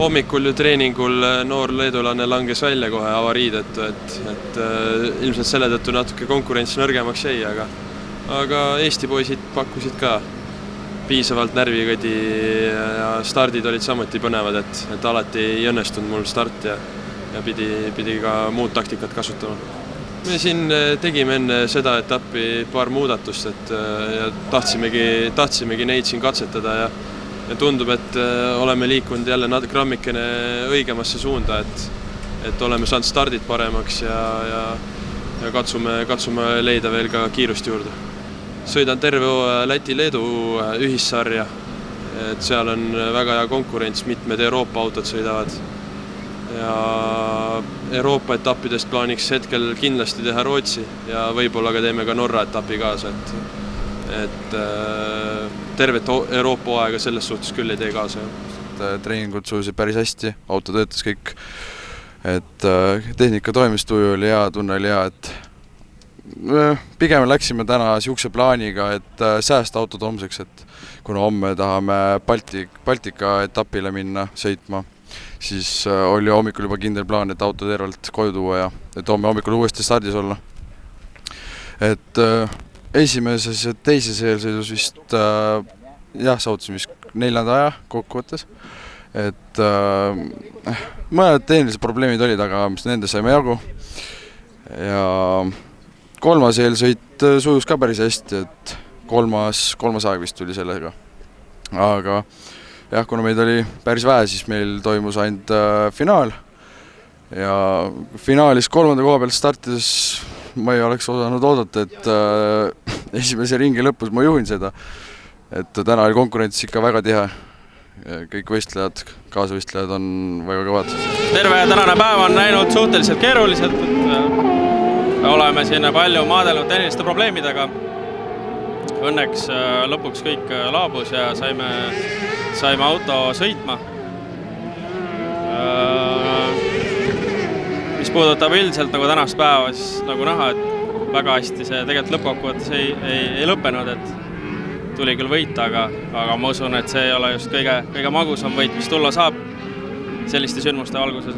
hommikul ju treeningul noor leedulane langes välja kohe avarii tõttu, et ilmselt selle tõttu natuke konkurents nõrgemaks jäi, aga Eesti poisid pakkusid ka piisavalt närvikõdi ja stardid olid samuti põnevad, et alati ei õnnestunud mul start ja pidi ka muud taktikat kasutama. Me siin tegime enne seda etappi paar muudatust, ja tahtsimegi neid siin katsetada ja tundub, et oleme liikunud jälle grammikene õigemasse suunda, et oleme saanud stardid paremaks ja katsume leida veel ka kiirust juurde. Sõidan terve Läti-Leedu ühissarja, et seal on väga hea konkurents, mitmed Euroopa autod sõidavad. Ja Euroopa etappidest plaaniks hetkel kindlasti teha Rootsi ja võib-olla ka teeme ka Norra etapi kaasa, et tervet Euroopa aega selles suhtes küll ei tee kaasa. Treeningud suusid päris hästi, auto töötas kõik, et tehnika toimistuju oli hea, tunne oli hea, et pigem läksime täna siukse plaaniga, et säästa autod homseks, et kuna homme tahame Baltika etapile minna sõitma, siis oli hommikul juba kindel plaan, et auto tervelt koju tuua ja et homme hommikul uuesti stardis olla. Et esimeses ja teises eelsõidus vist saavutasime 4. aja kokkuvõttes. Et mõned tehnilised probleemid olid, aga mis nende saime jagu. Ja 3. eelsõit sujus ka päris hästi, et kolmas aeg vist tuli sellega. Aga kuna meid oli päris vähe, siis meil toimus ainult finaal. Ja finaalis 3. koha pealt startides ma ei oleks osanud oodata, et esimese ringi lõpus ma juhin seda. Et täna oli konkurents ikka väga tihe. Kõik võistlejad, kaasvõistlejad on väga kõvad. Terve tänane päev on näinud suhteliselt keeruliselt, et oleme siin palju maadelnud tehniliste probleemidega. Õnneks lõpuks kõik laabus ja saime auto sõitma. Mis puudutab üldiselt nagu tänast päeva, siis nagu näha, et väga hästi see tegelikult lõppkokkuvõttes ei lõppenud, et tuli küll võita, aga ma usun, et see ei ole just kõige magusam võit, mis tulla saab selliste sündmuste alguses.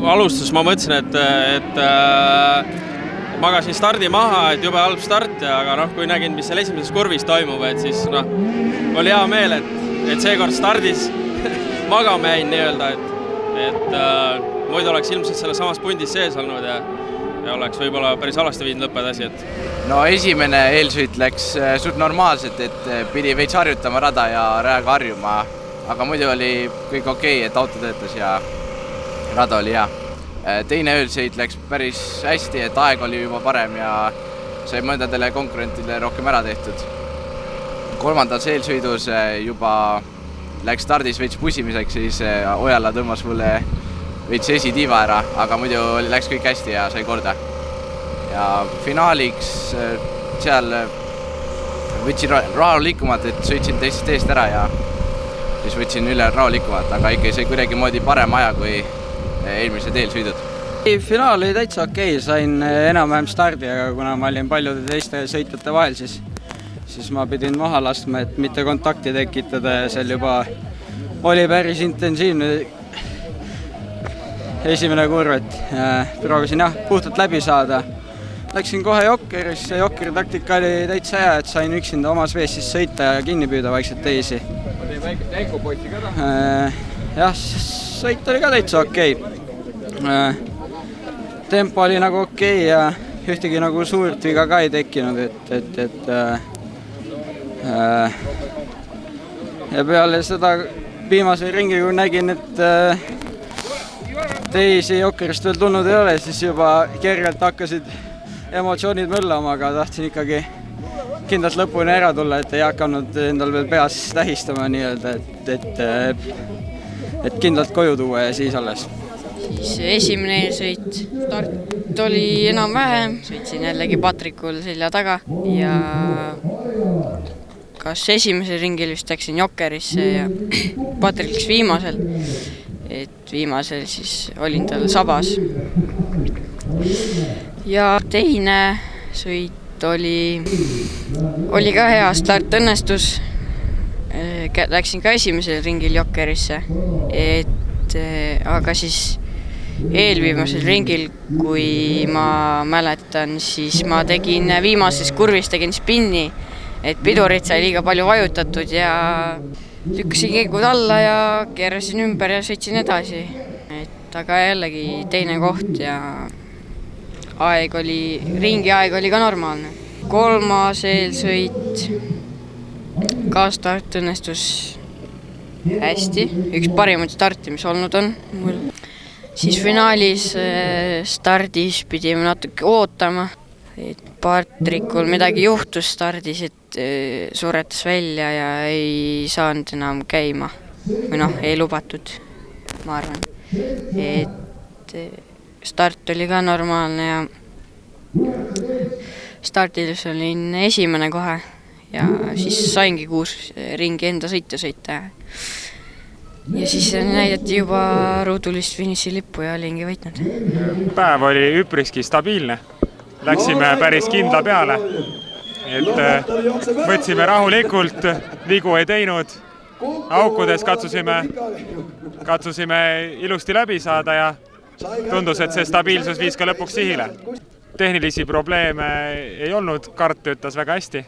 Alustus ma mõtlesin, et magasin stardi maha, et jube halb start, aga kui nägin, mis seal esimeses kurvis toimub, et siis oli hea meel, et seekord stardis magama jäin nii-öelda, et muidu oleks ilmselt selle samas pundis sees olnud ja oleks võib-olla päris halvasti viinud lõppeda asi. No esimene eelsõit läks suht normaalselt, et pidi veits harjutama rada ja rajaga harjuma, aga muidu oli kõik okei, et auto töötas ja rada oli hea. Teine eelsõit läks päris hästi, et aeg oli juba parem ja sai mõndadele konkurentidele rohkem ära tehtud. 3. eelsõidus juba läks stardis veits pusimiseks, siis Ojala tõmbas mulle veits esitiiva ära, aga muidu läks kõik hästi ja sai korda. Ja finaaliks seal võtsin rahulikumalt, et sõitsin teistest eest ära ja siis võtsin üle rahulikumalt, aga ikka sai kuidagi moodi parem aja kui eelmised eelsõidud. Finaal oli täitsa okei, sain enam-vähem stardi, aga kuna ma olin paljude teiste sõitjate vahel, siis ma pidin maha laskma, et mitte kontakti tekitada ja seal juba oli päris intensiivne esimene kurv, et proovisin puhtalt läbi saada. Läksin kohe Jokkerisse, Jokkeri taktika oli täitsa hea, et sain üksinda omas vees siis sõita ja kinni püüda vaikselt teisi. Jah, sõit oli ka täitsa okei. Tempo oli nagu okei ja ühtegi nagu suurt viga ka ei tekkinud, ja peale seda viimase ringi, kui nägin, et teisi Jokkerist veel tulnud ei ole, siis juba kergelt hakkasid emotsioonid möllama, aga tahtsin ikkagi kindlalt lõpuni ära tulla, et ei hakanud endal veel peas tähistama nii-öelda, et kindlalt koju tuua ja siis alles. Siis esimene sõit, start oli enam-vähem, sõitsin jällegi Patrikul selja taga ja kas esimesel ringil vist läksin Jokkerisse ja Patrik läks viimasel. Et viimasel siis olin tal sabas. Ja teine sõit oli ka hea, start õnnestus. Läksin ka esimesel ringil Jokkerisse, et aga siis eelviimasel ringil, kui ma mäletan, siis ma tegin viimases kurvis spinni, et pidurit sai liiga palju vajutatud ja lükkasin keegud alla ja keerasin ümber ja sõitsin edasi. Aga jällegi teine koht ja ringi aeg oli ka normaalne. 3. eelsõit, ka start õnnestus hästi, üks parimaid starti, mis olnud on mul. Siis finaalis stardis pidime natuke ootama, et Patrikul midagi juhtus stardis, et suretas välja ja ei saanud enam käima. Või ei lubatud, ma arvan. Et start oli ka normaalne ja startides olin esimene kohe ja siis saingi 6 ringi enda sõita. Ja siis näidati juba ruudulist finišilippu ja olingi võitnud. Päev oli üpriski stabiilne. Läksime päris kindla peale. Et võtsime rahulikult, vigu ei teinud. Aukudes katsusime ilusti läbi saada ja tundus, et see stabiilsus viis ka lõpuks sihile. Tehnilisi probleeme ei olnud, kart töötas väga hästi.